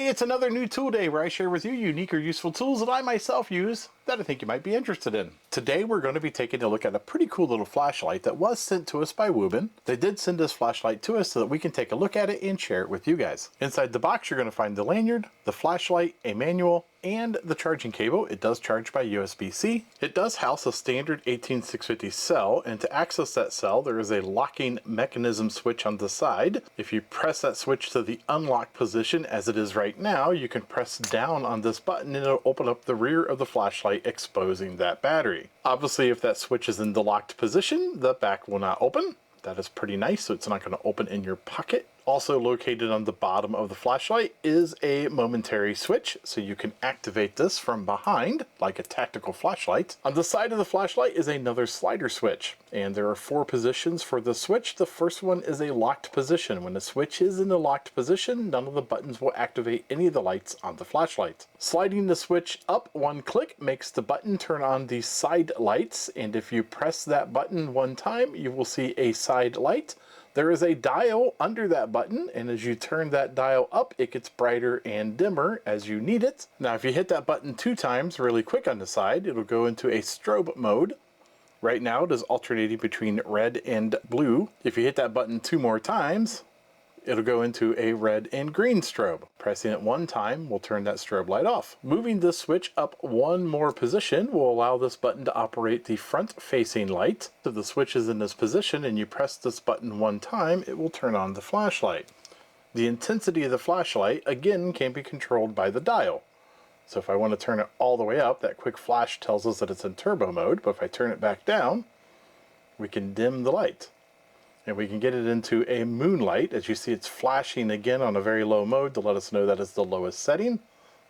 Hey, it's another new tool day where I share with you unique or useful tools that I myself use that I think you might be interested in. Today we're going to be taking a look at a pretty cool little flashlight that was sent to us by Wuben. They did send this flashlight to us so that we can take a look at it and share it with you guys. Inside the box you're going to find the lanyard, the flashlight, a manual, and the charging cable. It does charge by USB-C. It does house a standard 18650 cell, and to access that cell there is a locking mechanism switch on the side. If you press that switch to the unlock position as it is right now, you can press down on this button and it'll open up the rear of the flashlight, exposing that battery. Obviously if that switch is in the locked position, the back will not open. That is pretty nice, so it's not going to open in your pocket. Also located on the bottom of the flashlight is a momentary switch, so you can activate this from behind like a tactical flashlight. On the side of the flashlight is another slider switch, and there are 4 positions for the switch. The first one is a locked position. When the switch is in the locked position, none of the buttons will activate any of the lights on the flashlight. Sliding the switch up 1 click makes the button turn on the side lights, and if you press that button 1 time, you will see a side light. There is a dial under that button, and as you turn that dial up, it gets brighter and dimmer as you need it. Now, if you hit that button 2 times really quick on the side, it'll go into a strobe mode. Right now, it is alternating between red and blue. If you hit that button 2 more times, it'll go into a red and green strobe. Pressing it 1 time will turn that strobe light off. Moving this switch up 1 more position will allow this button to operate the front-facing light. If the switch is in this position and you press this button 1 time, it will turn on the flashlight. The intensity of the flashlight, again, can be controlled by the dial. So if I want to turn it all the way up, that quick flash tells us that it's in turbo mode, but if I turn it back down, we can dim the light. And we can get it into a Moonlight. As you see, it's flashing again on a very low mode to let us know that is the lowest setting.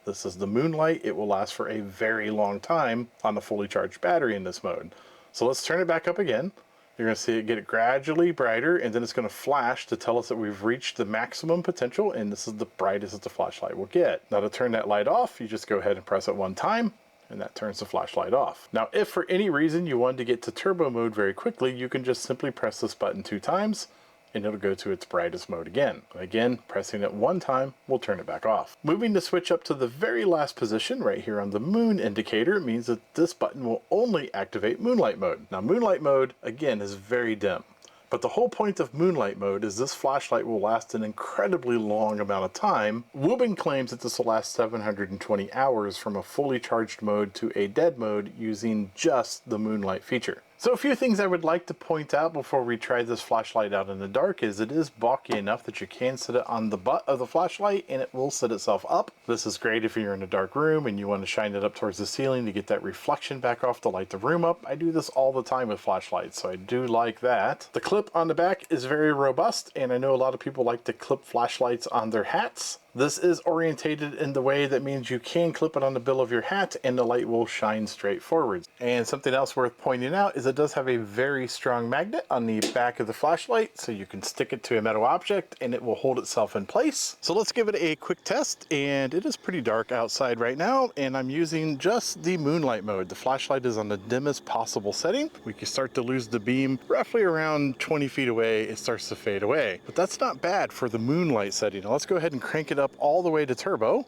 This is the Moonlight. It will last for a very long time on a fully charged battery in this mode. So let's turn it back up again. You're going to see it get gradually brighter, and then it's going to flash to tell us that we've reached the maximum potential, and this is the brightest that the flashlight will get. Now to turn that light off, you just go ahead and press it 1 time, and that turns the flashlight off. Now, if for any reason you wanted to get to turbo mode very quickly, you can just simply press this button 2 times and it'll go to its brightest mode again. Again, pressing it 1 time will turn it back off. Moving the switch up to the very last position right here on the moon indicator means that this button will only activate Moonlight mode. Now, Moonlight mode, again, is very dim. But the whole point of Moonlight mode is this flashlight will last an incredibly long amount of time. Wuben claims that this will last 720 hours from a fully charged mode to a dead mode using just the Moonlight feature. So a few things I would like to point out before we try this flashlight out in the dark is it is bulky enough that you can sit it on the butt of the flashlight and it will sit itself up. This is great if you're in a dark room and you want to shine it up towards the ceiling to get that reflection back off to light the room up. I do this all the time with flashlights, so I do like that. The clip on the back is very robust, and I know a lot of people like to clip flashlights on their hats. This is orientated in the way that means you can clip it on the bill of your hat and the light will shine straight forwards. And something else worth pointing out is it does have a very strong magnet on the back of the flashlight, so you can stick it to a metal object and it will hold itself in place. So let's give it a quick test, and it is pretty dark outside right now, and I'm using just the Moonlight mode. The flashlight is on the dimmest possible setting. We can start to lose the beam roughly around 20 feet away. It starts to fade away, but that's not bad for the Moonlight setting. Now let's go ahead and crank it up all the way to turbo,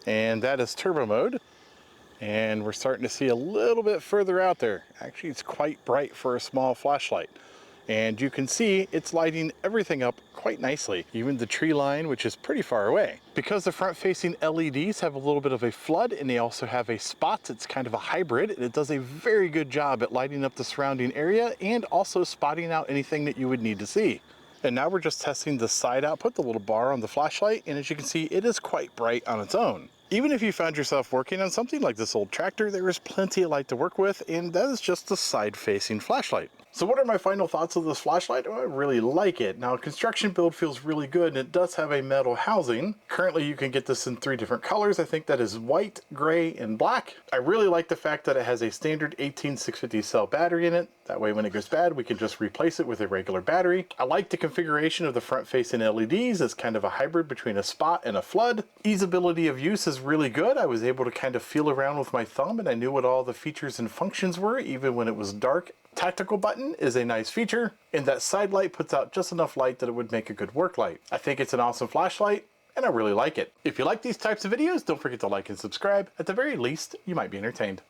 and that is turbo mode, and we're starting to see a little bit further out there. Actually, it's quite bright for a small flashlight, and you can see it's lighting everything up quite nicely, even the tree line, which is pretty far away. Because the front-facing LEDs have a little bit of a flood and they also have a spot, it's kind of a hybrid, and it does a very good job at lighting up the surrounding area and also spotting out anything that you would need to see. And now we're just testing the side output, the little bar on the flashlight, and as you can see, it is quite bright on its own. Even if you found yourself working on something like this old tractor, there is plenty of light to work with, and that is just a side-facing flashlight. So what are my final thoughts of this flashlight? Oh, I really like it. Now, construction build feels really good, and it does have a metal housing. Currently, you can get this in 3 different colors. I think that is white, gray, and black. I really like the fact that it has a standard 18650 cell battery in it. That way, when it goes bad, we can just replace it with a regular battery. I like the configuration of the front-facing LEDs. It's kind of a hybrid between a spot and a flood. Easeability of use is is really good. I was able to kind of feel around with my thumb and I knew what all the features and functions were, even when it was dark. Tactical button is a nice feature, and that side light puts out just enough light that it would make a good work light. I think it's an awesome flashlight, and I really like it. If you like these types of videos, don't forget to like and subscribe. At the very least, you might be entertained.